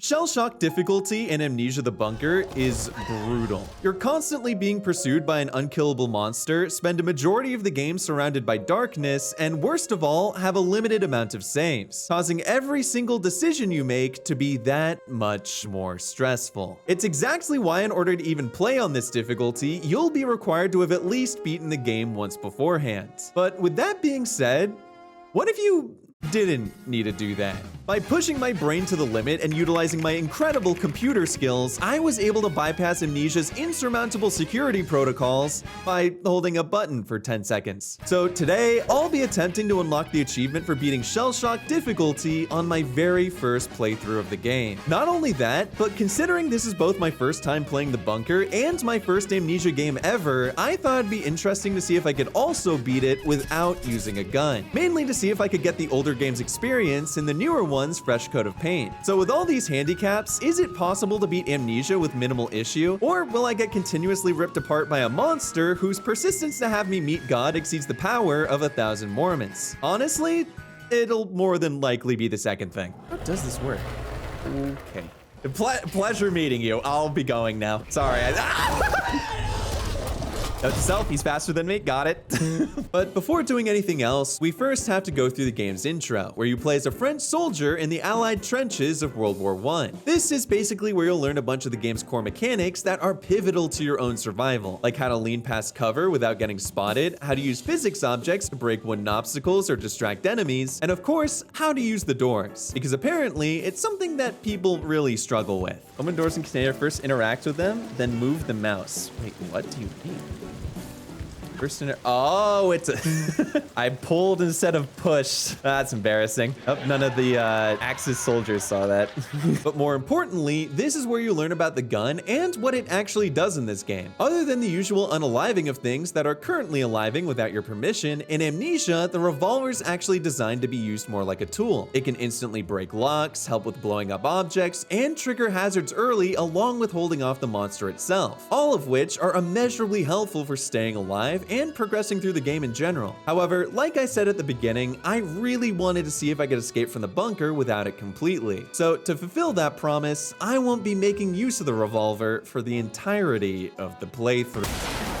Shellshock Difficulty in Amnesia the Bunker is brutal. You're constantly being pursued by an unkillable monster, spend a majority of the game surrounded by darkness, and worst of all, have a limited amount of saves, causing every single decision you make to be that much more stressful. It's exactly why in order to even play on this difficulty, you'll be required to have at least beaten the game once beforehand. But with that being said, what if you didn't need to do that? By pushing my brain to the limit and utilizing my incredible computer skills, I was able to bypass Amnesia's insurmountable security protocols by holding a button for 10 seconds. So today, I'll be attempting to unlock the achievement for beating Shellshock Difficulty on my very first playthrough of the game. Not only that, but considering this is both my first time playing the bunker and my first Amnesia game ever, I thought it'd be interesting to see if I could also beat it without using a gun. Mainly to see if I could get the older game's experience in the newer one's fresh coat of paint. So with all these handicaps, is it possible to beat Amnesia with minimal issue? Or will I get continuously ripped apart by a monster whose persistence to have me meet God exceeds the power of 1,000 Mormons? Honestly, it'll more than likely be the second thing. How does this work? Okay. Pleasure meeting you. I'll be going now. Sorry. Note to self, he's faster than me, got it. But before doing anything else, we first have to go through the game's intro, where you play as a French soldier in the Allied trenches of World War I. This is basically where you'll learn a bunch of the game's core mechanics that are pivotal to your own survival, like how to lean past cover without getting spotted, how to use physics objects to break wooden obstacles or distract enemies, and of course, how to use the doors, because apparently it's something that people really struggle with. Open doors in container, first interact with them, then move the mouse. Wait, what do you mean? Oh, it's a I pulled instead of pushed. That's embarrassing. Oh, none of the Axis soldiers saw that. But more importantly, this is where you learn about the gun and what it actually does in this game. Other than the usual unaliving of things that are currently aliving without your permission, in Amnesia, the revolver is actually designed to be used more like a tool. It can instantly break locks, help with blowing up objects, and trigger hazards early along with holding off the monster itself. All of which are immeasurably helpful for staying alive and progressing through the game in general. However, like I said at the beginning, I really wanted to see if I could escape from the bunker without it completely. So to fulfill that promise, I won't be making use of the revolver for the entirety of the playthrough.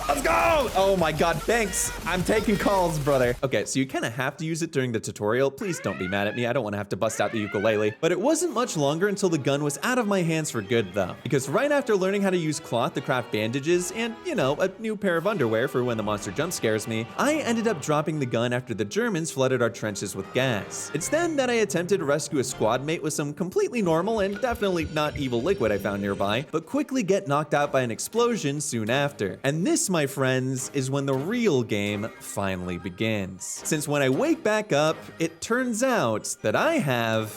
Let's go! Oh my god, thanks. I'm taking calls, brother. Okay, so you kind of have to use it during the tutorial. Please don't be mad at me. I don't want to have to bust out the ukulele. But it wasn't much longer until the gun was out of my hands for good, though. Because right after learning how to use cloth to craft bandages and, you know, a new pair of underwear for when the monster jump scares me, I ended up dropping the gun after the Germans flooded our trenches with gas. It's then that I attempted to rescue a squad mate with some completely normal and definitely not evil liquid I found nearby, but quickly get knocked out by an explosion soon after. And this, my friends, is when the real game finally begins. Since when I wake back up, it turns out that I have,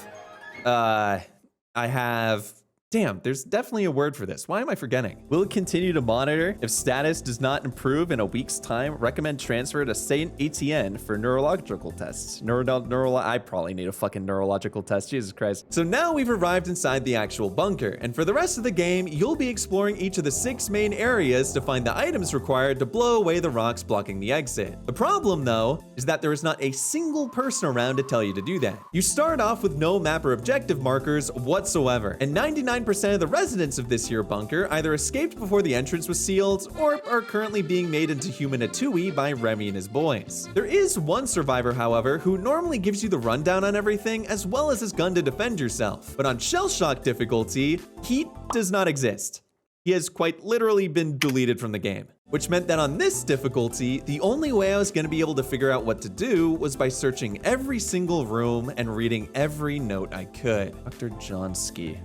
damn, there's definitely a word for this. Why am I forgetting? Will it continue to monitor? If status does not improve in a week's time, recommend transfer to Saint Etienne for neurological tests. I probably need a fucking neurological test, Jesus Christ. So now we've arrived inside the actual bunker, and for the rest of the game, you'll be exploring each of the 6 main areas to find the items required to blow away the rocks blocking the exit. The problem, though, is that there is not a single person around to tell you to do that. You start off with no map or objective markers whatsoever, and 99% of the residents of this here bunker either escaped before the entrance was sealed or are currently being made into human Atui by Remy and his boys. There is one survivor, however, who normally gives you the rundown on everything as well as his gun to defend yourself. But on Shellshock Difficulty, he does not exist. He has quite literally been deleted from the game. Which meant that on this difficulty, the only way I was going to be able to figure out what to do was by searching every single room and reading every note I could. Dr. Johnsky.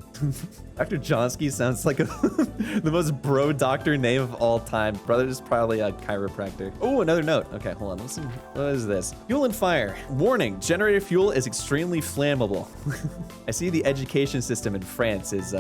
Dr. Johnsky sounds like the most bro doctor name of all time. Brother is probably a chiropractor. Oh, another note. Okay, hold on. Listen. What is this? Fuel and fire. Warning, generator fuel is extremely flammable. I see the education system in France is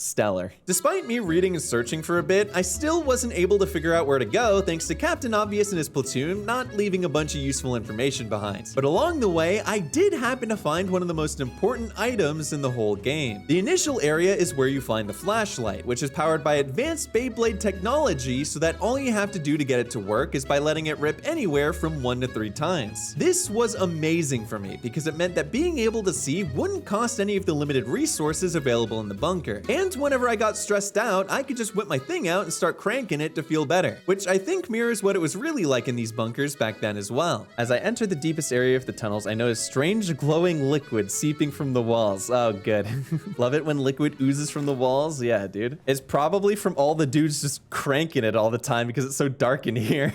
Stellar. Despite me reading and searching for a bit, I still wasn't able to figure out where to go thanks to Captain Obvious and his platoon not leaving a bunch of useful information behind. But along the way, I did happen to find one of the most important items in the whole game. The initial area is where you find the flashlight, which is powered by advanced Beyblade technology so that all you have to do to get it to work is by letting it rip anywhere from 1 to 3 times. This was amazing for me because it meant that being able to see wouldn't cost any of the limited resources available in the bunker. And whenever I got stressed out, I could just whip my thing out and start cranking it to feel better, which I think mirrors what it was really like in these bunkers back then as well. As I entered the deepest area of the tunnels, I noticed strange glowing liquid seeping from the walls. Oh, good. Love it when liquid oozes from the walls. Yeah, dude. It's probably from all the dudes just cranking it all the time because it's so dark in here.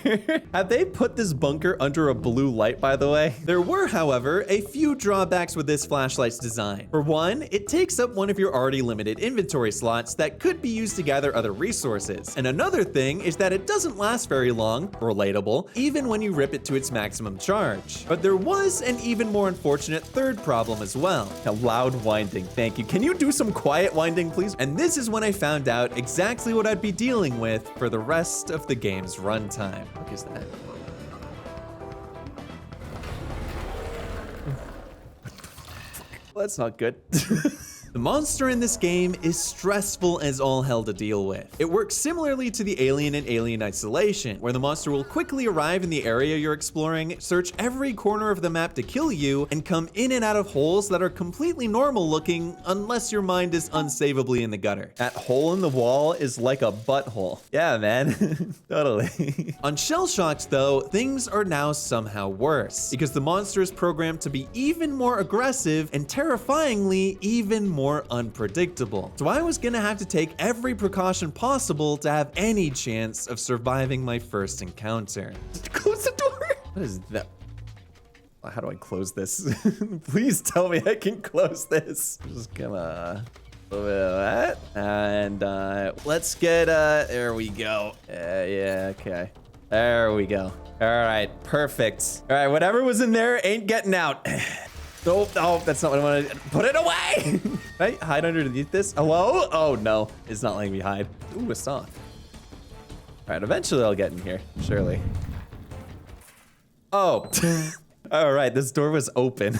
Have they put this bunker under a blue light, by the way? There were, however, a few drawbacks with this flashlight's design. For one, it takes up one of your already limited inventory slots that could be used to gather other resources. And another thing is that it doesn't last very long, relatable, even when you rip it to its maximum charge. But there was an even more unfortunate third problem as well. A loud winding, thank you. Can you do some quiet winding, please? And this is when I found out exactly what I'd be dealing with for the rest of the game's runtime. What is that? Well, that's not good. The monster in this game is stressful as all hell to deal with. It works similarly to the alien in Alien Isolation, where the monster will quickly arrive in the area you're exploring, search every corner of the map to kill you, and come in and out of holes that are completely normal looking unless your mind is unsavably in the gutter. That hole in the wall is like a butthole. Yeah, man. Totally. On Shellshocked, though, things are now somehow worse, because the monster is programmed to be even more aggressive and terrifyingly even more unpredictable. So I was gonna have to take every precaution possible to have any chance of surviving my first encounter. Close the door! What is that? How do I close this? Please tell me I can close this. I'm just gonna a little bit of that. And let's get, there we go. Yeah, okay. There we go. All right, perfect. All right, whatever was in there ain't getting out. Oh, no, that's not what I want to put it away. Right? Hide underneath this. Hello? Oh, no. It's not letting me hide. Ooh, a saw. All right, eventually I'll get in here. Surely. Oh. All right, this door was open.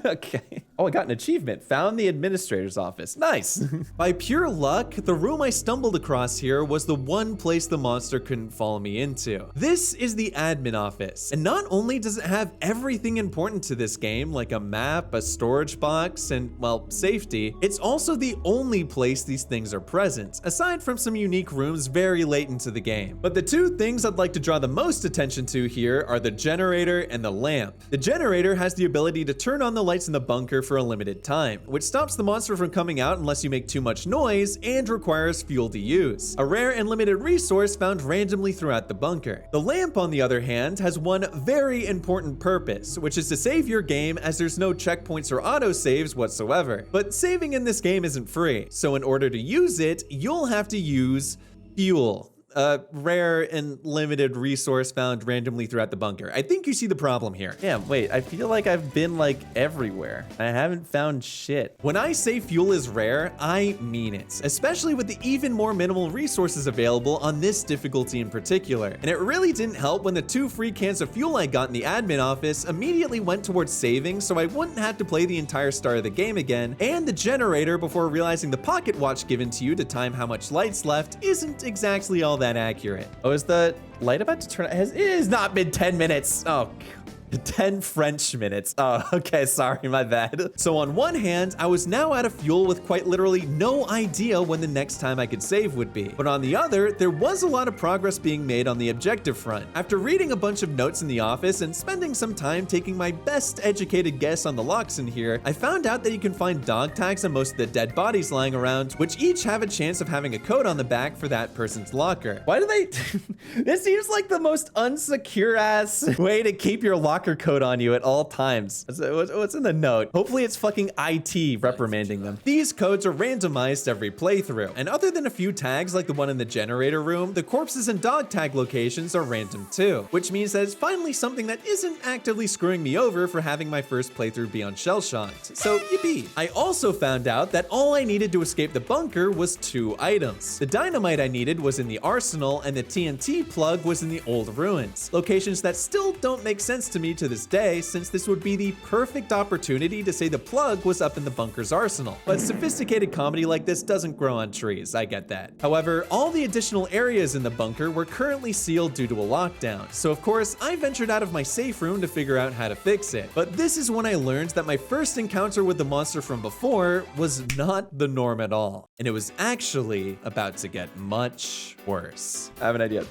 Okay. Oh, I got an achievement. Found the administrator's office. Nice. By pure luck, the room I stumbled across here was the one place the monster couldn't follow me into. This is the admin office. And not only does it have everything important to this game, like a map, a storage box, and, well, safety, it's also the only place these things are present, aside from some unique rooms very late into the game. But the two things I'd like to draw the most attention to here are the generator and the lamp. The generator has the ability to turn on the lights in the bunker for a limited time, which stops the monster from coming out unless you make too much noise and requires fuel to use, a rare and limited resource found randomly throughout the bunker. The lamp, on the other hand, has one very important purpose, which is to save your game as there's no checkpoints or autosaves whatsoever. But saving in this game isn't free, so in order to use it, you'll have to use fuel. A rare and limited resource found randomly throughout the bunker. I think you see the problem here. Yeah, wait, I feel like I've been like everywhere. I haven't found shit. When I say fuel is rare, I mean it, especially with the even more minimal resources available on this difficulty in particular. And it really didn't help when the 2 free cans of fuel I got in the admin office immediately went towards saving so I wouldn't have to play the entire start of the game again, and the generator before realizing the pocket watch given to you to time how much light's left isn't exactly all that accurate. Oh, is the light about to turn? It has not been 10 minutes. Oh, 10 French minutes. Oh, okay, sorry, my bad. So on one hand, I was now out of fuel with quite literally no idea when the next time I could save would be. But on the other, there was a lot of progress being made on the objective front. After reading a bunch of notes in the office and spending some time taking my best educated guess on the locks in here, I found out that you can find dog tags on most of the dead bodies lying around, which each have a chance of having a code on the back for that person's locker. Why do they? This seems like the most unsecure ass way to keep your locker stalker code on you at all times. What's in the note? Hopefully it's fucking IT reprimanding them. These codes are randomized every playthrough, and other than a few tags like the one in the generator room, the corpses and dog tag locations are random too, which means that it's finally something that isn't actively screwing me over for having my first playthrough be unshellshocked. So yippee. I also found out that all I needed to escape the bunker was 2 items. The dynamite I needed was in the arsenal, and the TNT plug was in the old ruins. Locations that still don't make sense to me to this day, since this would be the perfect opportunity to say the plug was up in the bunker's arsenal. But sophisticated comedy like this doesn't grow on trees, I get that. However, all the additional areas in the bunker were currently sealed due to a lockdown, so of course I ventured out of my safe room to figure out how to fix it. But this is when I learned that my first encounter with the monster from before was not the norm at all, and it was actually about to get much worse. I have an idea.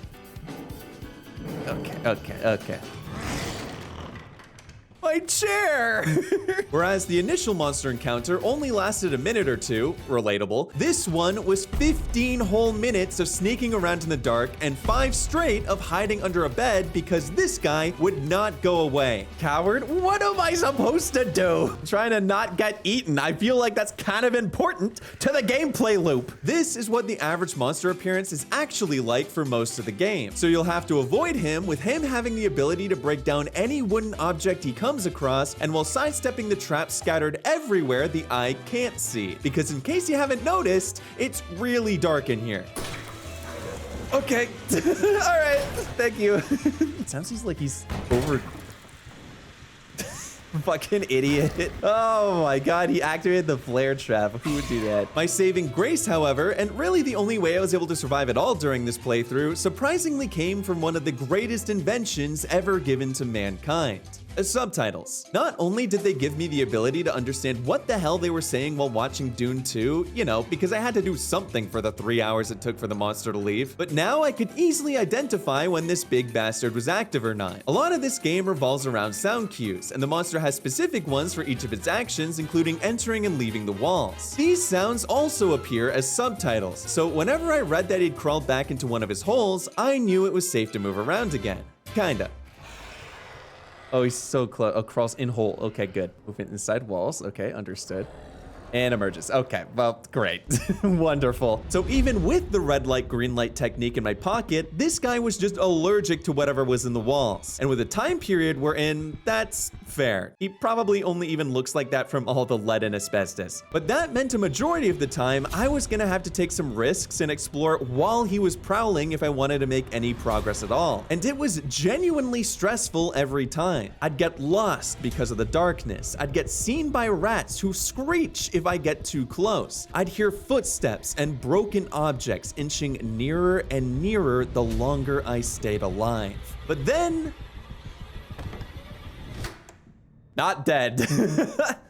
Okay. My chair! Whereas the initial monster encounter only lasted a minute or two, relatable, this one was 15 whole minutes of sneaking around in the dark and 5 straight of hiding under a bed because this guy would not go away. Coward, what am I supposed to do? Trying to not get eaten. I feel like that's kind of important to the gameplay loop. This is what the average monster appearance is actually like for most of the game. So you'll have to avoid him with him having the ability to break down any wooden object he comes across, and while sidestepping the traps scattered everywhere the eye can't see. Because in case you haven't noticed, it's really dark in here. Okay. All right. Thank you. It sounds like he's over. Fucking idiot. Oh my god, he activated the flare trap. Who would do that? My saving grace, however, and really the only way I was able to survive at all during this playthrough, surprisingly came from one of the greatest inventions ever given to mankind. Subtitles. Not only did they give me the ability to understand what the hell they were saying while watching Dune 2, you know, because I had to do something for the 3 hours it took for the monster to leave, but now I could easily identify when this big bastard was active or not. A lot of this game revolves around sound cues, and the monster has specific ones for each of its actions, including entering and leaving the walls. These sounds also appear as subtitles, so whenever I read that he'd crawled back into one of his holes, I knew it was safe to move around again. Kinda. Oh, he's so close. Oh, crawls in hole. Okay, good. Moving inside walls. Okay, understood. And emerges. Okay, well, great. Wonderful. So even with the red light, green light technique in my pocket, this guy was just allergic to whatever was in the walls. And with the time period we're in, that's fair. He probably only even looks like that from all the lead and asbestos. But that meant a majority of the time, I was gonna have to take some risks and explore while he was prowling if I wanted to make any progress at all. And it was genuinely stressful every time. I'd get lost because of the darkness. I'd get seen by rats who screech if I get too close. I'd hear footsteps and broken objects inching nearer and nearer the longer I stayed alive. But then, not dead.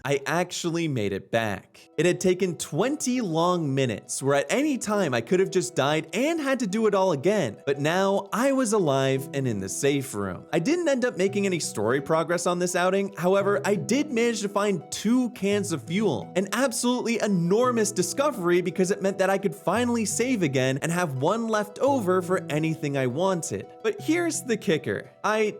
I actually made it back. It had taken 20 long minutes, where at any time I could have just died and had to do it all again. But now I was alive and in the safe room. I didn't end up making any story progress on this outing. However, I did manage to find 2 cans of fuel, an absolutely enormous discovery because it meant that I could finally save again and have 1 left over for anything I wanted. But here's the kicker. I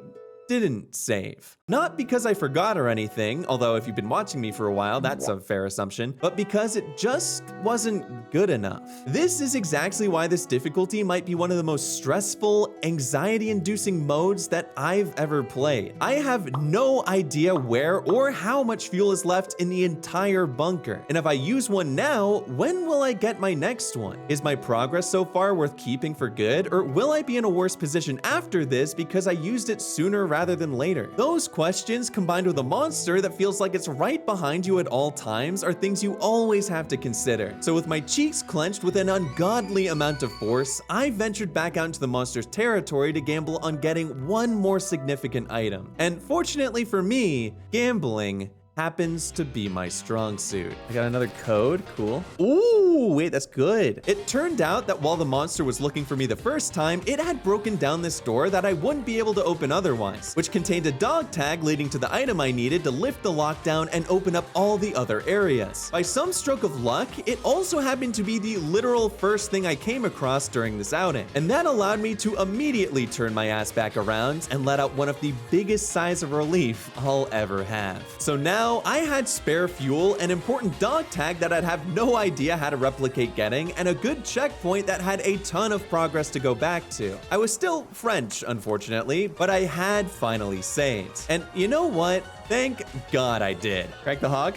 didn't save. Not because I forgot or anything, although if you've been watching me for a while, that's a fair assumption, but because it just wasn't good enough. This is exactly why this difficulty might be one of the most stressful, anxiety-inducing modes that I've ever played. I have no idea where or how much fuel is left in the entire bunker, and if I use one now, when will I get my next one? Is my progress so far worth keeping for good, or will I be in a worse position after this because I used it sooner rather than later? Those questions, combined with a monster that feels like it's right behind you at all times, are things you always have to consider. So with my cheeks clenched with an ungodly amount of force, I ventured back out into the monster's territory to gamble on getting one more significant item. And fortunately for me, gambling happens to be my strong suit. I got another code, cool. Ooh, wait, that's good. It turned out that while the monster was looking for me the first time, it had broken down this door that I wouldn't be able to open otherwise, which contained a dog tag leading to the item I needed to lift the lockdown and open up all the other areas. By some stroke of luck, it also happened to be the literal first thing I came across during this outing, and that allowed me to immediately turn my ass back around and let out one of the biggest sighs of relief I'll ever have. So now I had spare fuel, an important dog tag that I'd have no idea how to replicate getting, and a good checkpoint that had a ton of progress to go back to. I was still French, unfortunately, but I had finally saved. And you know what? Thank God I did. Crack the hog.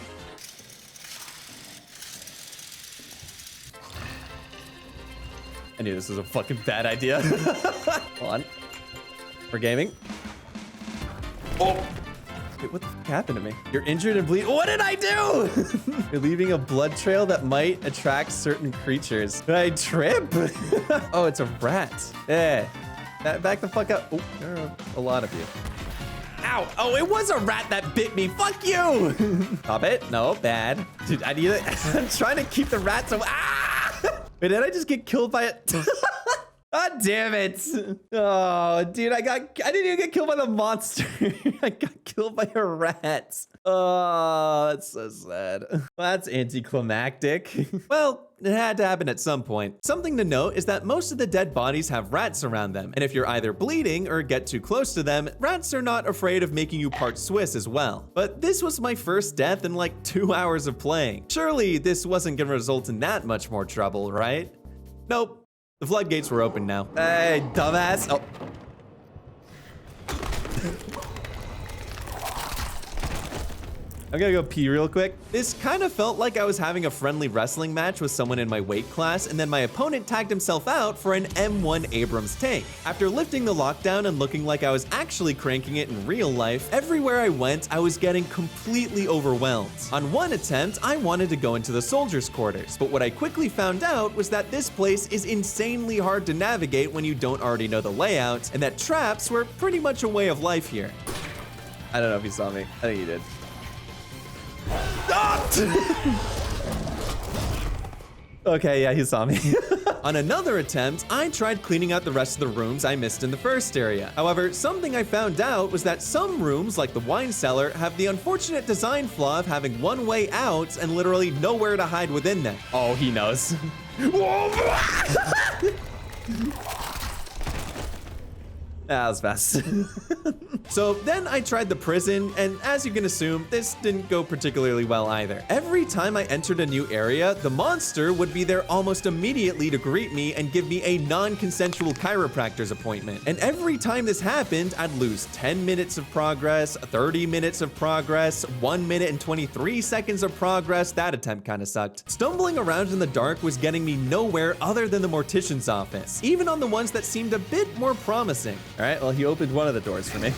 I knew this was a fucking bad idea. Hold on. We're gaming. Oh! Wait, what the fuck happened to me? You're injured and bleed. What did I do? You're leaving a blood trail that might attract certain creatures. Did I trip? Oh, it's a rat. Yeah. Back the fuck up. Oh, there are a lot of you. Ow. Oh, it was a rat that bit me. Fuck you. Stop it. No, bad. Dude, I need it. I'm trying to keep the rats away. Ah! Wait, did I just get killed by it? God damn it. Oh, dude, I didn't even get killed by the monster. I got killed by a rat. Oh, that's so sad. Well, that's anticlimactic. Well, it had to happen at some point. Something to note is that most of the dead bodies have rats around them, and if you're either bleeding or get too close to them, rats are not afraid of making you part Swiss as well. But this was my first death in like 2 hours of playing. Surely this wasn't gonna result in that much more trouble, right? Nope. The floodgates were open now. Hey, dumbass. Oh. I'm gonna go pee real quick. This kind of felt like I was having a friendly wrestling match with someone in my weight class, and then my opponent tagged himself out for an M1 Abrams tank. After lifting the lockdown and looking like I was actually cranking it in real life, everywhere I went, I was getting completely overwhelmed. On one attempt, I wanted to go into the soldiers' quarters, but what I quickly found out was that this place is insanely hard to navigate when you don't already know the layout, and that traps were pretty much a way of life here. I don't know if you saw me. I think you did. Okay, yeah, he saw me. On another attempt, I tried cleaning out the rest of the rooms I missed in the first area. However, something I found out was that some rooms, like the wine cellar, have the unfortunate design flaw of having one way out and literally nowhere to hide within them. Oh, he knows. That was fast. So then I tried the prison, and as you can assume, this didn't go particularly well either. Every time I entered a new area, the monster would be there almost immediately to greet me and give me a non-consensual chiropractor's appointment. And every time this happened, I'd lose 10 minutes of progress, 30 minutes of progress, 1 minute and 23 seconds of progress. That attempt kind of sucked. Stumbling around in the dark was getting me nowhere other than the mortician's office, even on the ones that seemed a bit more promising. All right, well, he opened one of the doors for me.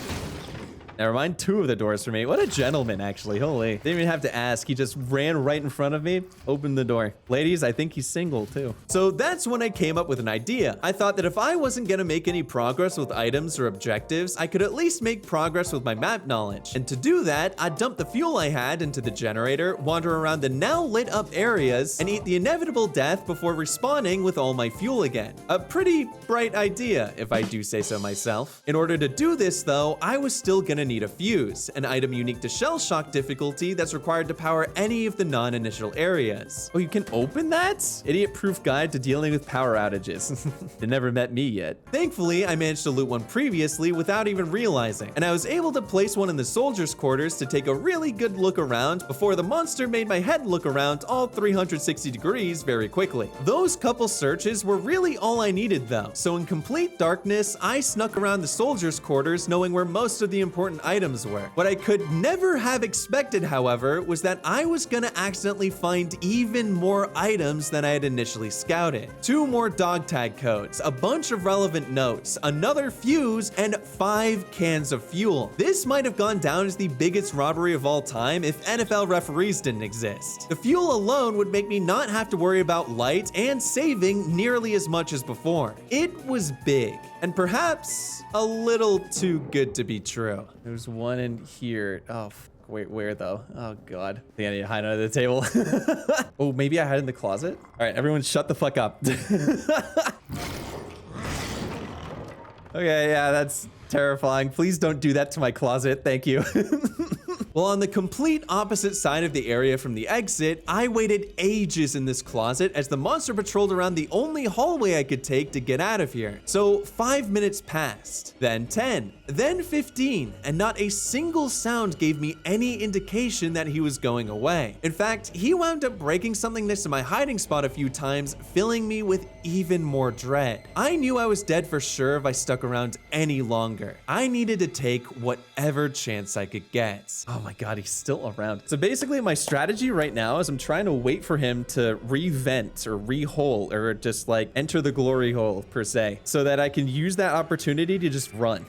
Never mind, 2 of the doors for me. What a gentleman, actually. Holy. Didn't even have to ask. He just ran right in front of me, opened the door. Ladies, I think he's single, too. So that's when I came up with an idea. I thought that if I wasn't gonna make any progress with items or objectives, I could at least make progress with my map knowledge. And to do that, I'd dump the fuel I had into the generator, wander around the now lit up areas, and eat the inevitable death before respawning with all my fuel again. A pretty bright idea, if I do say so myself. In order to do this, though, I was still gonna need a fuse, an item unique to Shellshock Difficulty that's required to power any of the non-initial areas. Oh, you can open that? Idiot-proof guide to dealing with power outages. It never met me yet. Thankfully, I managed to loot one previously without even realizing, and I was able to place one in the soldiers' quarters to take a really good look around before the monster made my head look around all 360 degrees very quickly. Those couple searches were really all I needed though, so in complete darkness, I snuck around the soldiers' quarters knowing where most of the important items were. What I could never have expected, however, was that I was gonna accidentally find even more items than I had initially scouted. 2 more dog tag codes, a bunch of relevant notes, another fuse, and 5 cans of fuel. This might have gone down as the biggest robbery of all time if NFL referees didn't exist. The fuel alone would make me not have to worry about light and saving nearly as much as before. It was big, and perhaps a little too good to be true. There's one in here. Oh, of where though? Oh God. I think I need to hide under the table. Oh, maybe I hide in the closet? All right, everyone shut the fuck up. Okay, yeah, that's terrifying. Please don't do that to my closet. Thank you. Well, on the complete opposite side of the area from the exit, I waited ages in this closet as the monster patrolled around the only hallway I could take to get out of here. So 5 minutes passed, then 10, then 15, and not a single sound gave me any indication that he was going away. In fact, he wound up breaking something next to my hiding spot a few times, filling me with even more dread. I knew I was dead for sure if I stuck around any longer. I needed to take whatever chance I could get. Oh my God, he's still around. So basically my strategy right now is I'm trying to wait for him to re-vent or re-hole or just like enter the glory hole per se, so that I can use that opportunity to just run.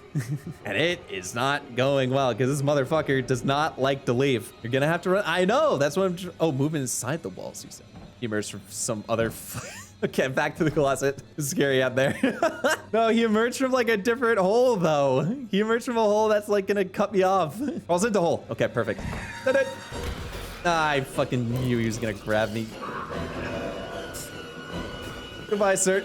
And it is not going well because this motherfucker does not like to leave. You're gonna have to run. I know, that's what I'm oh, moving inside the walls, you said. He emerged from some other okay, back to the closet. It's scary out there. No, he emerged from like a different hole though. He emerged from a hole that's like gonna cut me off. Falls into hole. Okay, perfect. I fucking knew he was gonna grab me. Goodbye, sir.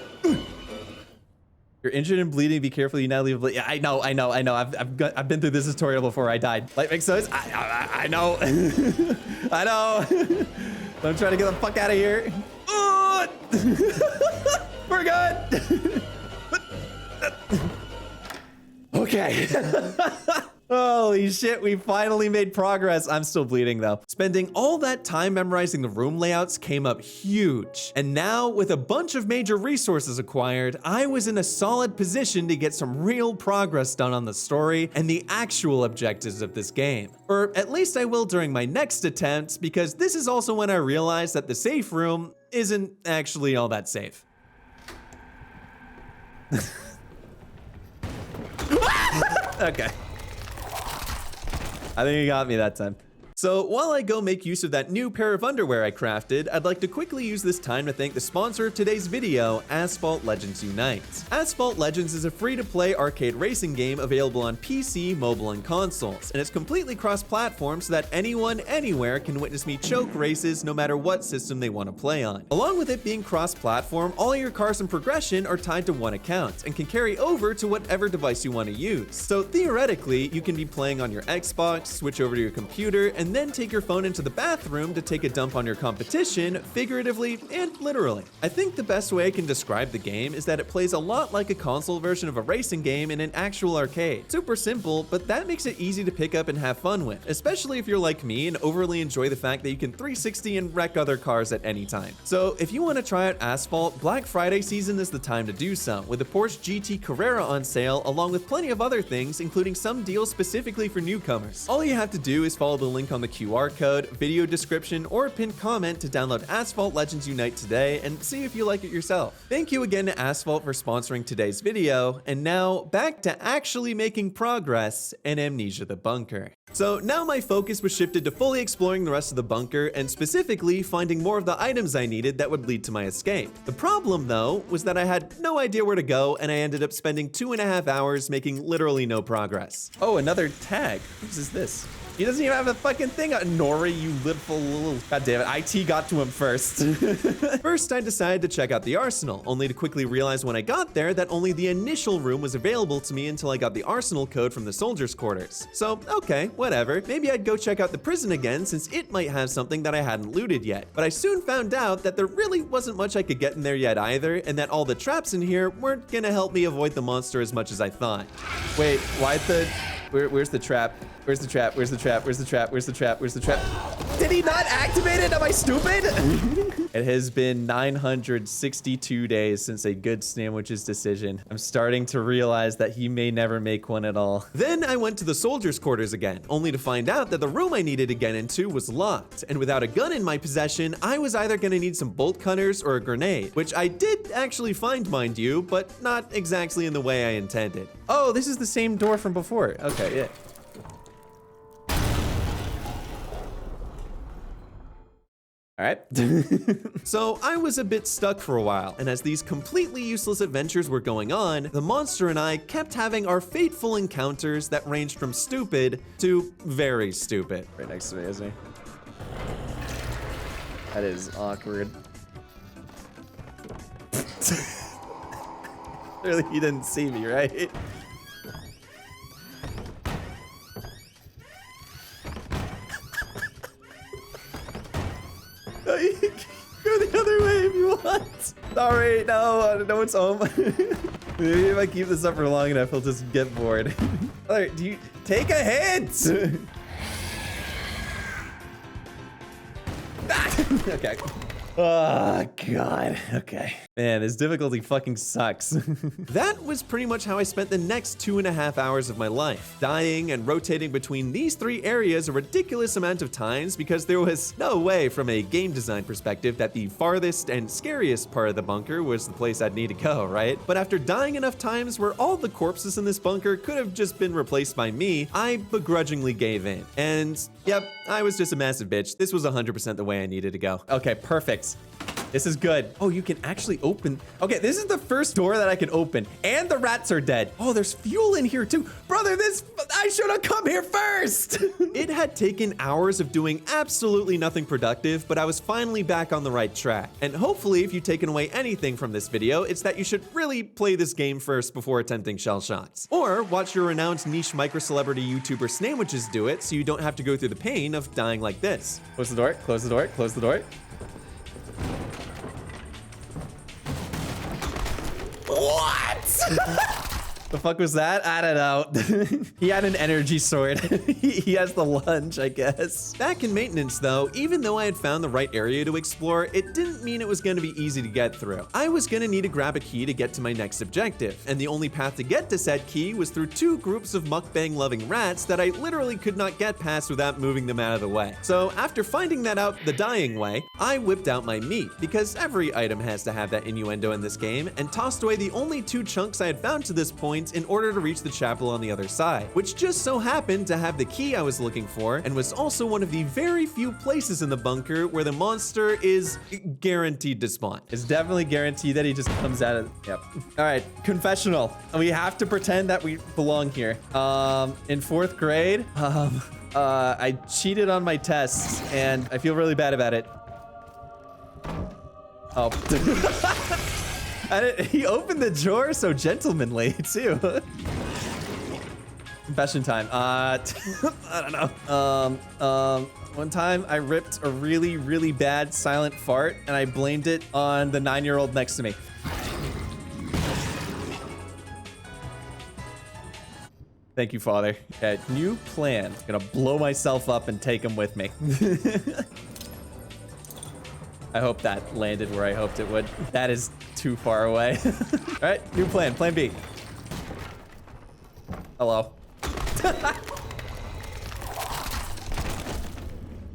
You're injured and bleeding. Be careful. You now leave. Yeah, I know. I've been through this tutorial before. I died. Light makes noise. I know. I know. I'm trying to get the fuck out of here. We're good. Okay. Holy shit, we finally made progress. I'm still bleeding though. Spending all that time memorizing the room layouts came up huge. And now, with a bunch of major resources acquired, I was in a solid position to get some real progress done on the story and the actual objectives of this game. Or at least I will during my next attempt, because this is also when I realized that the safe room isn't actually all that safe. Okay. I think he got me that time. So while I go make use of that new pair of underwear I crafted, I'd like to quickly use this time to thank the sponsor of today's video, Asphalt Legends Unite. Asphalt Legends is a free-to-play arcade racing game available on PC, mobile, and consoles, and it's completely cross-platform so that anyone, anywhere can witness me choke races no matter what system they want to play on. Along with it being cross-platform, all your cars and progression are tied to one account and can carry over to whatever device you want to use. So theoretically, you can be playing on your Xbox, switch over to your computer, and then take your phone into the bathroom to take a dump on your competition, figuratively and literally. I think the best way I can describe the game is that it plays a lot like a console version of a racing game in an actual arcade. Super simple, but that makes it easy to pick up and have fun with, especially if you're like me and overly enjoy the fact that you can 360 and wreck other cars at any time. So if you want to try out Asphalt, Black Friday season is the time to do so, with the Porsche GT Carrera on sale along with plenty of other things, including some deals specifically for newcomers. All you have to do is follow the link on the QR code, video description, or pinned comment to download Asphalt Legends Unite today and see if you like it yourself. Thank you again to Asphalt for sponsoring today's video, and now back to actually making progress in Amnesia the Bunker. So now my focus was shifted to fully exploring the rest of the bunker and specifically finding more of the items I needed that would lead to my escape. The problem though was that I had no idea where to go and I ended up spending 2.5 hours making literally no progress. Oh, another tag. Whose is this? He doesn't even have a fucking thing on Nori, you little... God damn it, IT got to him first. First, I decided to check out the arsenal, only to quickly realize when I got there that only the initial room was available to me until I got the arsenal code from the soldiers' quarters. So, okay, whatever. Maybe I'd go check out the prison again since it might have something that I hadn't looted yet. But I soon found out that there really wasn't much I could get in there yet either, and that all the traps in here weren't gonna help me avoid the monster as much as I thought. Wait, why the... Where's the trap? Where's the trap? Where's the trap? Where's the trap? Where's the trap? Where's the trap? Did he not activate it? Am I stupid? It has been 962 days since a good Snamwiches decision. I'm starting to realize that he may never make one at all. Then I went to the soldiers' quarters again, only to find out that the room I needed to get into was locked. And without a gun in my possession, I was either gonna need some bolt cutters or a grenade, which I did actually find, mind you, but not exactly in the way I intended. Oh, this is the same door from before. Okay, yeah. All right. So I was a bit stuck for a while, and as these completely useless adventures were going on, the monster and I kept having our fateful encounters that ranged from stupid to very stupid. Right next to me, isn't he? That is awkward. Clearly he didn't see me, right? No, you can go the other way if you want. Sorry, no one's home. Maybe if I keep this up for long enough, he'll just get bored. All right, do you take a hint? Okay. Oh, God. Okay. Man, this difficulty fucking sucks. That was pretty much how I spent the next 2.5 hours of my life, dying and rotating between these 3 areas a ridiculous amount of times because there was no way from a game design perspective that the farthest and scariest part of the bunker was the place I'd need to go, right? But after dying enough times where all the corpses in this bunker could have just been replaced by me, I begrudgingly gave in. And yep, I was just a massive bitch. This was 100% the way I needed to go. Okay, perfect. This is good. Oh, you can actually open. Okay, this is the first door that I can open, and the rats are dead. Oh, there's fuel in here too. Brother, I should have come here first. It had taken hours of doing absolutely nothing productive, but I was finally back on the right track. And hopefully, if you've taken away anything from this video, it's that you should really play this game first before attempting shell shocks. Or watch your renowned niche micro-celebrity YouTuber Snamwiches do it so you don't have to go through the pain of dying like this. Close the door, close the door, close the door. What? The fuck was that? I don't know. He had an energy sword. He has the lunge, I guess. Back in maintenance though, even though I had found the right area to explore, it didn't mean it was gonna be easy to get through. I was gonna need to grab a key to get to my next objective, and the only path to get to said key was through 2 groups of mukbang-loving rats that I literally could not get past without moving them out of the way. So after finding that out the dying way, I whipped out my meat, because every item has to have that innuendo in this game, and tossed away the only 2 chunks I had found to this point in order to reach the chapel on the other side, which just so happened to have the key I was looking for, and was also one of the very few places in the bunker where the monster is guaranteed to spawn. It's definitely guaranteed that he just comes out of, yep. All right, confessional. We have to pretend that we belong here. In 4th grade, I cheated on my tests, and I feel really bad about it. Oh. He opened the drawer so gentlemanly, too. Confession time. I don't know. One time I ripped a really, really bad silent fart, and I blamed it on the 9-year-old next to me. Thank you, Father. Okay, new plan. Gonna blow myself up and take him with me. I hope that landed where I hoped it would. That is too far away. All right, new plan, plan B. Hello.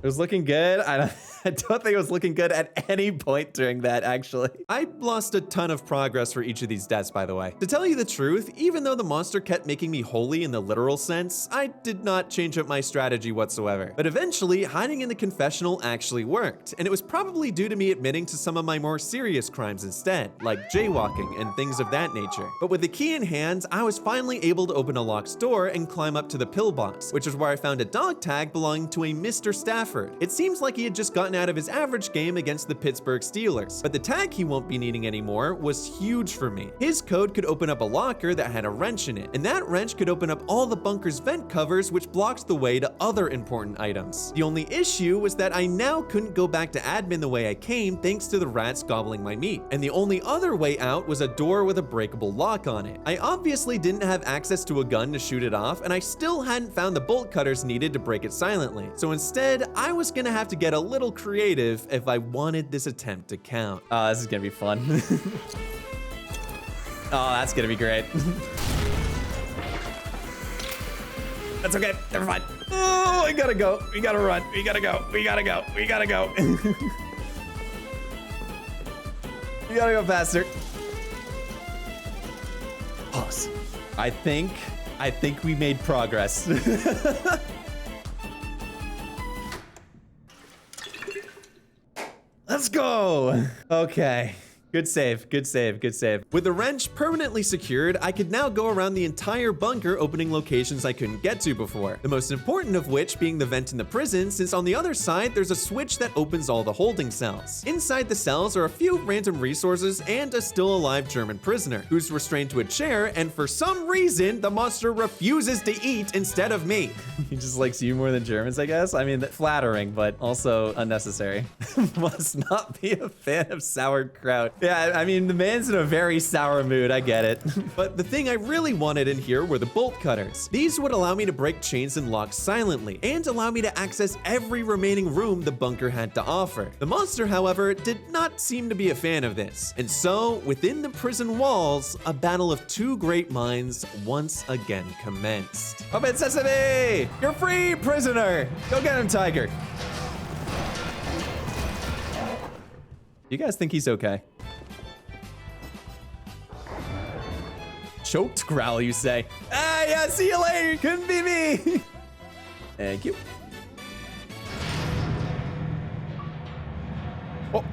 It was looking good. I don't think it was looking good at any point during that, actually. I lost a ton of progress for each of these deaths, by the way. To tell you the truth, even though the monster kept making me holy in the literal sense, I did not change up my strategy whatsoever. But eventually, hiding in the confessional actually worked, and it was probably due to me admitting to some of my more serious crimes instead, like jaywalking and things of that nature. But with the key in hand, I was finally able to open a locked door and climb up to the pillbox, which is where I found a dog tag belonging to a Mr. Stafford. It seems like he had just gotten out of his average game against the Pittsburgh Steelers, but the tag he won't be needing anymore was huge for me. His code could open up a locker that had a wrench in it, and that wrench could open up all the bunker's vent covers, which blocked the way to other important items. The only issue was that I now couldn't go back to admin the way I came thanks to the rats gobbling my meat, and the only other way out was a door with a breakable lock on it. I obviously didn't have access to a gun to shoot it off, and I still hadn't found the bolt cutters needed to break it silently, so instead I was gonna have to get a little creative if I wanted this attempt to count. Oh, this is gonna be fun. Oh, that's gonna be great. That's okay, never mind. Oh, we gotta go, we gotta run, we gotta go, we gotta go, we gotta go. We gotta go faster. Pause. I think we made progress. Let's go. Okay. Good save, good save, good save. With the wrench permanently secured, I could now go around the entire bunker, opening locations I couldn't get to before. The most important of which being the vent in the prison, since on the other side, there's a switch that opens all the holding cells. Inside the cells are a few random resources and a still alive German prisoner, who's restrained to a chair, and for some reason, the monster refuses to eat instead of me. He just likes you more than Germans, I guess? I mean, flattering, but also unnecessary. Must not be a fan of sauerkraut. Yeah, I mean, the man's in a very sour mood, I get it. But the thing I really wanted in here were the bolt cutters. These would allow me to break chains and locks silently, and allow me to access every remaining room the bunker had to offer. The monster, however, did not seem to be a fan of this. And so, within the prison walls, a battle of two great minds once again commenced. Open sesame! You're free, prisoner! Go get him, tiger! You guys think he's okay? Choked growl, you say? Ah, yeah, see you later. Couldn't be me. Thank you. Oh,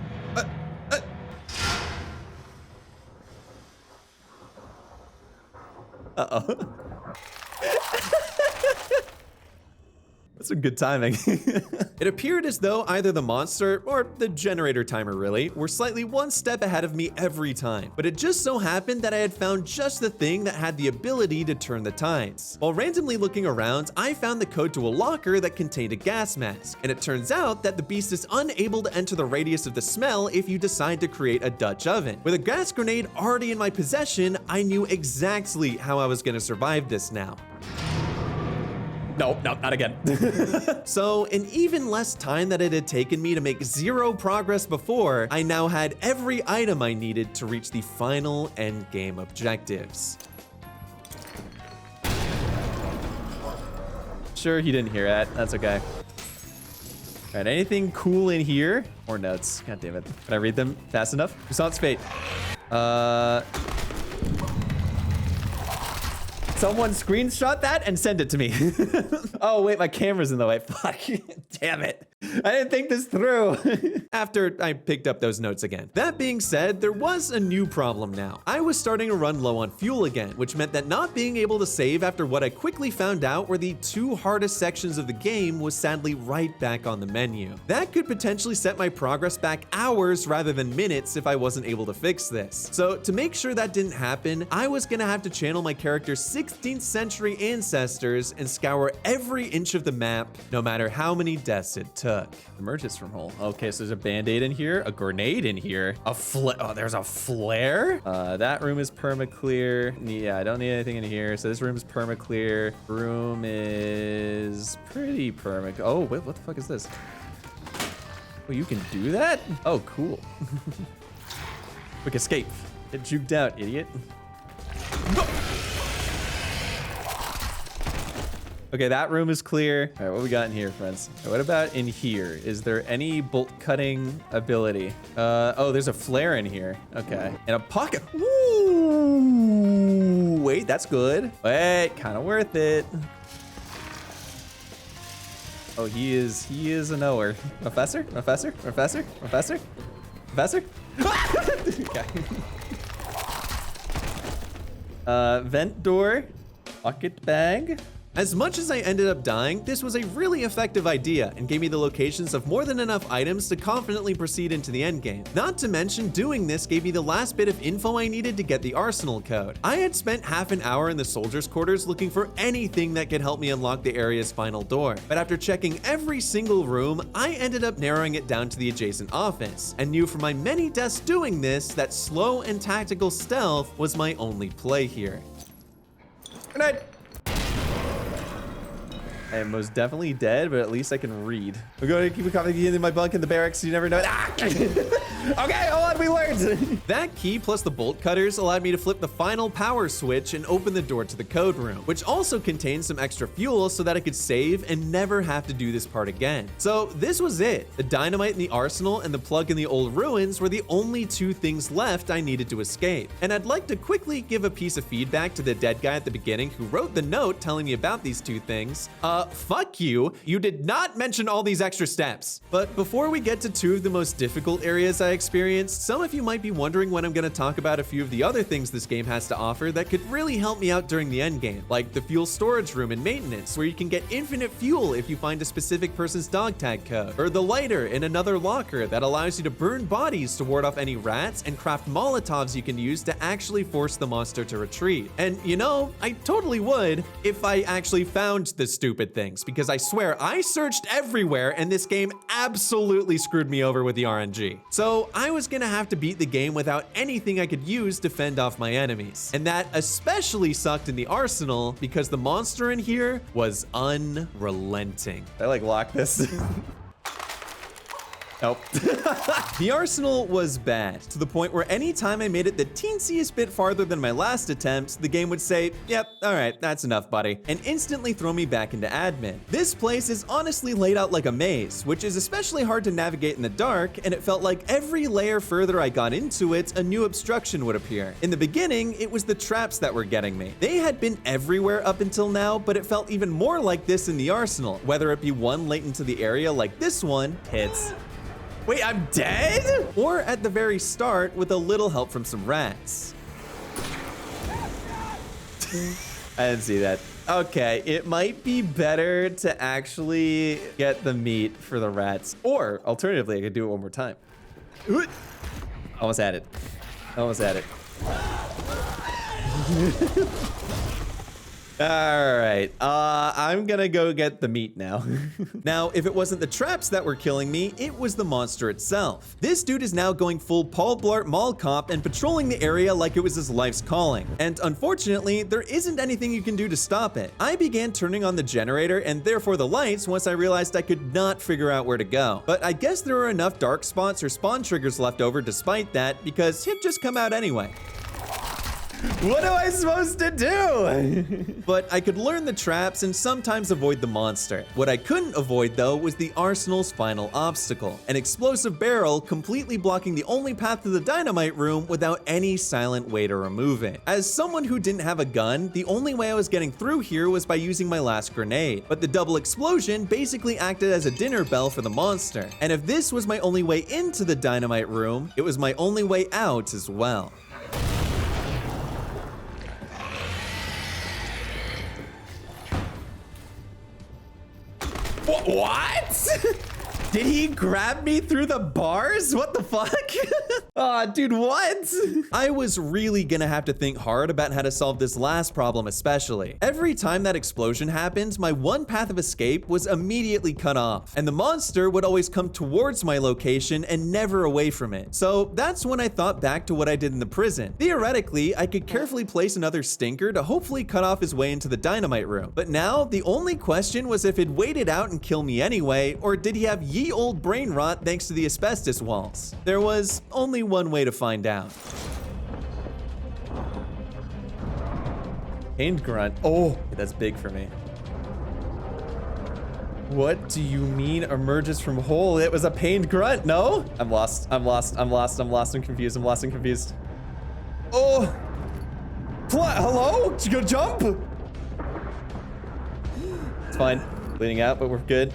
uh-oh. That's some good timing. It appeared as though either the monster, or the generator timer really, were slightly one step ahead of me every time. But it just so happened that I had found just the thing that had the ability to turn the tides. While randomly looking around, I found the code to a locker that contained a gas mask. And it turns out that the beast is unable to enter the radius of the smell if you decide to create a Dutch oven. With a gas grenade already in my possession, I knew exactly how I was gonna survive this now. No, not again. So, in even less time that it had taken me to make zero progress before, I now had every item I needed to reach the final endgame objectives. Sure, he didn't hear that. That's okay. All right, anything cool in here? More notes. God damn it. Can I read them fast enough? Croissant's fate. Someone screenshot that and send it to me. Oh, wait, my camera's in the way. Fuck. Damn it. I didn't think this through. After I picked up those notes again. That being said, there was a new problem now. I was starting to run low on fuel again, which meant that not being able to save after what I quickly found out were the two hardest sections of the game was sadly right back on the menu. That could potentially set my progress back hours rather than minutes if I wasn't able to fix this. So to make sure that didn't happen, I was gonna have to channel my character's 16th century ancestors and scour every inch of the map, no matter how many deaths it took. Emerges from hole. Okay, so there's a band-aid in here, a grenade in here, oh, there's a flare? That room is perma-clear. Yeah, I don't need anything in here. So this room is perma-clear. Room is pretty perma. Oh, wait, what the fuck is this? Oh, you can do that? Oh, cool. Quick escape. Get juked out, idiot. Okay, that room is clear. All right, what we got in here, friends? Okay, what about in here? Is there any bolt cutting ability? Oh, there's a flare in here. Okay, and a pocket. Ooh, wait, that's good. Wait, kind of worth it. Oh, he is a knower. Professor? Okay. Vent door, pocket bag. As much as I ended up dying, this was a really effective idea and gave me the locations of more than enough items to confidently proceed into the endgame. Not to mention, doing this gave me the last bit of info I needed to get the arsenal code. I had spent half an hour in the soldiers' quarters looking for anything that could help me unlock the area's final door. But after checking every single room, I ended up narrowing it down to the adjacent office, and knew from my many deaths doing this that slow and tactical stealth was my only play here. Good night. I am most definitely dead, but at least I can read. We're going to keep a copy in my bunk in the barracks. You never know. Ah! Okay, hold on, we learned. That key plus the bolt cutters allowed me to flip the final power switch and open the door to the code room, which also contained some extra fuel so that I could save and never have to do this part again. So this was it. The dynamite in the arsenal and the plug in the old ruins were the only two things left I needed to escape. And I'd like to quickly give a piece of feedback to the dead guy at the beginning who wrote the note telling me about these two things. fuck you. You did not mention all these extra steps. But before we get to two of the most difficult areas I experienced, some of you might be wondering when I'm gonna talk about a few of the other things this game has to offer that could really help me out during the end game, like the fuel storage room and maintenance, where you can get infinite fuel if you find a specific person's dog tag code, or the lighter in another locker that allows you to burn bodies to ward off any rats and craft Molotovs you can use to actually force the monster to retreat. And you know, I totally would if I actually found the stupid things, because I swear I searched everywhere and this game absolutely screwed me over with the RNG. So I was gonna have to beat the game without anything I could use to fend off my enemies. And that especially sucked in the arsenal because the monster in here was unrelenting. I like lock this. Nope. The arsenal was bad, to the point where anytime I made it the teensiest bit farther than my last attempt, the game would say, yep, alright, that's enough, buddy, and instantly throw me back into admin. This place is honestly laid out like a maze, which is especially hard to navigate in the dark, and it felt like every layer further I got into it, a new obstruction would appear. In the beginning, it was the traps that were getting me. They had been everywhere up until now, but it felt even more like this in the arsenal, whether it be one late into the area like this one, hits. Wait, I'm dead? Or at the very start with a little help from some rats. I didn't see that. Okay, it might be better to actually get the meat for the rats. Or alternatively, I could do it one more time. Almost had it. Almost had it. All right, I'm gonna go get the meat now. Now, if it wasn't the traps that were killing me, it was the monster itself. This dude is now going full Paul Blart Mall Cop and patrolling the area like it was his life's calling. And unfortunately, there isn't anything you can do to stop it. I began turning on the generator and therefore the lights once I realized I could not figure out where to go. But I guess there were enough dark spots or spawn triggers left over despite that, because he'd just come out anyway. What am I supposed to do? But I could learn the traps and sometimes avoid the monster. What I couldn't avoid, though, was the arsenal's final obstacle, an explosive barrel completely blocking the only path to the dynamite room without any silent way to remove it. As someone who didn't have a gun, the only way I was getting through here was by using my last grenade. But the double explosion basically acted as a dinner bell for the monster. And if this was my only way into the dynamite room, it was my only way out as well. What? Did he grab me through the bars? What the fuck? Aw, dude, what? I was really gonna have to think hard about how to solve this last problem especially. Every time that explosion happened, my one path of escape was immediately cut off, and the monster would always come towards my location and never away from it. So that's when I thought back to what I did in the prison. Theoretically, I could carefully place another stinker to hopefully cut off his way into the dynamite room. But now, the only question was if he'd wait it out and kill me anyway, or did he have ye old brain rot thanks to the asbestos walls? There was only one way to find out. Pained grunt. Oh, that's big for me. What do you mean emerges from hole? It was a pained grunt, no? I'm lost, I'm lost, I'm lost, I'm lost, I'm confused, I'm lost and confused. Oh! Hello? Did you go jump? It's fine. Bleeding out, but we're good.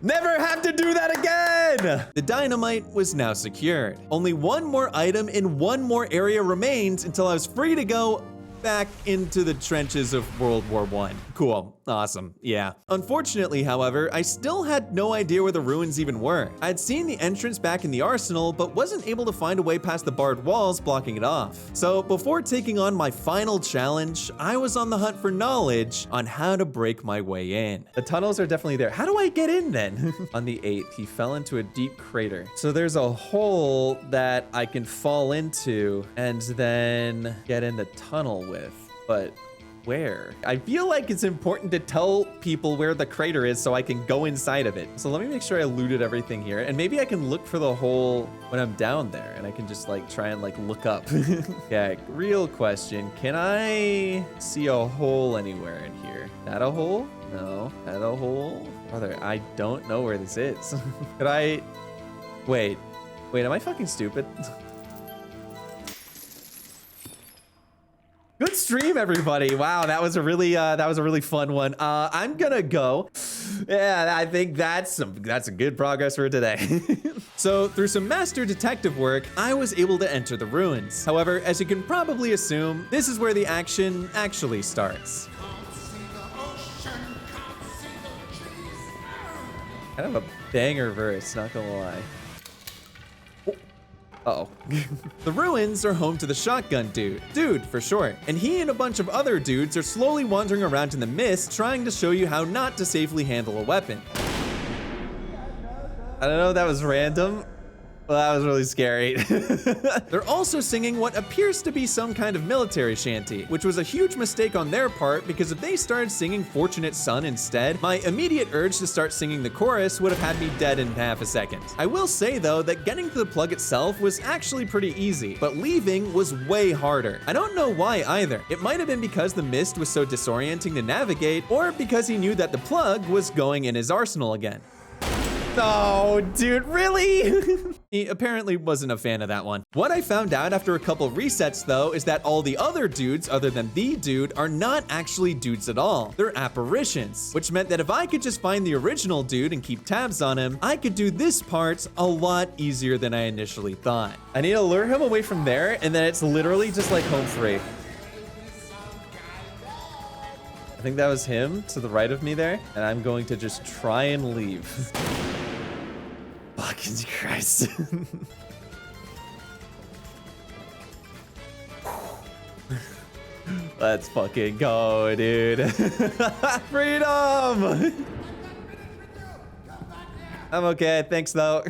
Never have to do that again! The dynamite was now secured. Only one more item in one more area remained until I was free to go back into the trenches of World War I. Cool. Awesome. Yeah. Unfortunately, however, I still had no idea where the ruins even were. I'd seen the entrance back in the arsenal, but wasn't able to find a way past the barred walls blocking it off. So before taking on my final challenge, I was on the hunt for knowledge on how to break my way in. The tunnels are definitely there. How do I get in then? On the 8th, he fell into a deep crater. So there's a hole that I can fall into and then get in the tunnel with. But where? I feel like it's important to tell people where the crater is so I can go inside of it. So let me make sure I looted everything here, and maybe I can look for the hole when I'm down there and I can just like try and like look up. Yeah, real question. Can I see a hole anywhere in here? That a hole? No. That a hole? Brother, I don't know where this is. Could I? Wait, am I fucking stupid? Good Great stream, everybody. Wow, that was a really fun one. I'm gonna go. Yeah, I think that's a good progress for today. So through some master detective work, I was able to enter the ruins. However, as you can probably assume, this is where the action actually starts. Kind of a banger verse, not gonna lie. Uh-oh. The ruins are home to the shotgun dude for short. And he and a bunch of other dudes are slowly wandering around in the mist trying to show you how not to safely handle a weapon. I don't know, that was random. Well, that was really scary. They're also singing what appears to be some kind of military shanty, which was a huge mistake on their part because if they started singing Fortunate Son instead, my immediate urge to start singing the chorus would have had me dead in half a second. I will say though that getting to the plug itself was actually pretty easy, but leaving was way harder. I don't know why either. It might have been because the mist was so disorienting to navigate, or because he knew that the plug was going in his arsenal again. Oh, dude, really? He apparently wasn't a fan of that one. What I found out after a couple resets, though, is that all the other dudes, other than the dude, are not actually dudes at all. They're apparitions, which meant that if I could just find the original dude and keep tabs on him, I could do this part a lot easier than I initially thought. I need to lure him away from there, and then it's literally just like home free. I think that was him to the right of me there, and I'm going to just try and leave. Fucking Christ. Let's fucking go, dude. Freedom! I'm okay, thanks though.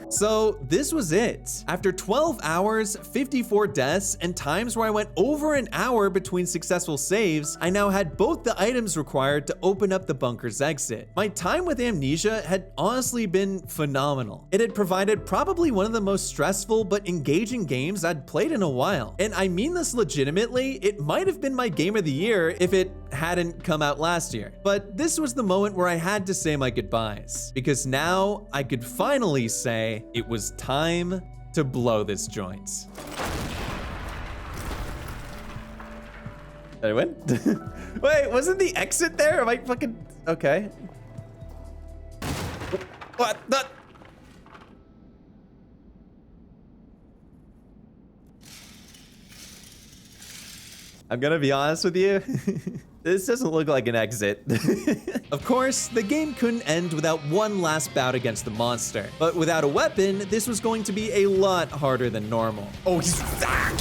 So this was it. After 12 hours, 54 deaths, and times where I went over an hour between successful saves, I now had both the items required to open up the bunker's exit. My time with Amnesia had honestly been phenomenal. It had provided probably one of the most stressful but engaging games I'd played in a while. And I mean this legitimately, it might have been my game of the year if it hadn't come out last year. But this was the moment where I had to say my goodbyes, because now I could finally say it was time to blow this joint. Did I win? Wait, wasn't the exit there? Am I fucking... Okay. What the... I'm gonna be honest with you. This doesn't look like an exit. Of course, the game couldn't end without one last bout against the monster. But without a weapon, this was going to be a lot harder than normal. Oh, he's back!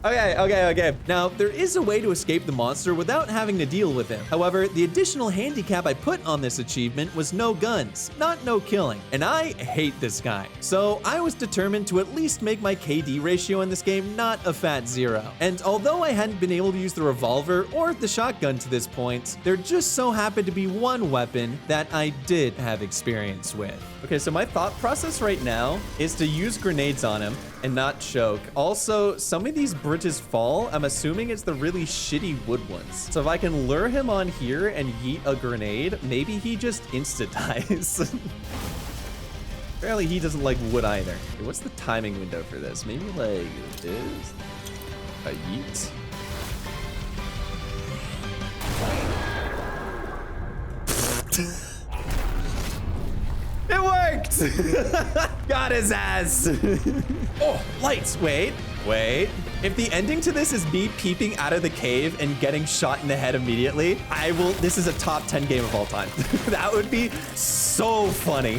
Okay. Now, there is a way to escape the monster without having to deal with him. However, the additional handicap I put on this achievement was no guns, not no killing. And I hate this guy. So I was determined to at least make my KD ratio in this game not a fat 0. And although I hadn't been able to use the revolver or the shotgun to this point, there just so happened to be one weapon that I did have experience with. Okay, so my thought process right now is to use grenades on him and not choke. Also, some of these bridges fall. I'm assuming it's the really shitty wood ones. So if I can lure him on here and yeet a grenade, maybe he just insta-dies. Apparently he doesn't like wood either. Okay, what's the timing window for this? Maybe like this? A yeet? It worked! Got his ass! Oh, lights! Wait. If the ending to this is me peeping out of the cave and getting shot in the head immediately, this is a top 10 game of all time. That would be so funny.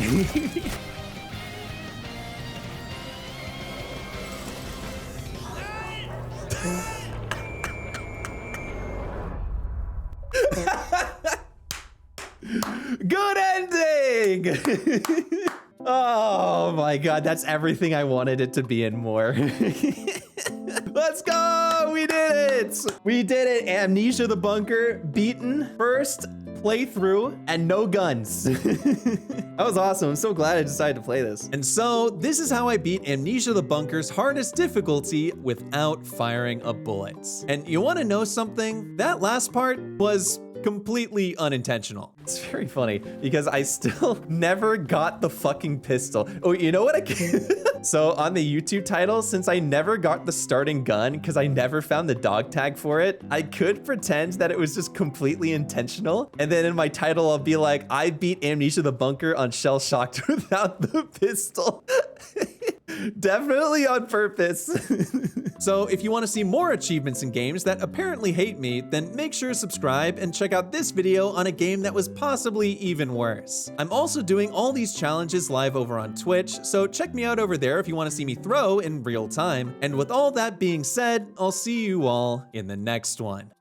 Good ending! Oh my god, that's everything I wanted it to be and more. Let's go! We did it! We did it! Amnesia the Bunker, beaten, first playthrough, and no guns. That was awesome. I'm so glad I decided to play this. And so, this is how I beat Amnesia the Bunker's hardest difficulty without firing a bullet. And you want to know something? That last part was completely unintentional. It's very funny because I still never got the fucking pistol. Oh, you know what I can So on the YouTube title, since I never got the starting gun because I never found the dog tag for it, I could pretend that it was just completely intentional. And then in my title, I'll be like, I beat Amnesia the Bunker on Shell Shocked without the pistol. Definitely on purpose. So if you want to see more achievements in games that apparently hate me, then make sure to subscribe and check out this video on a game that was possibly even worse. I'm also doing all these challenges live over on Twitch, so check me out over there if you want to see me throw in real time. And with all that being said, I'll see you all in the next one.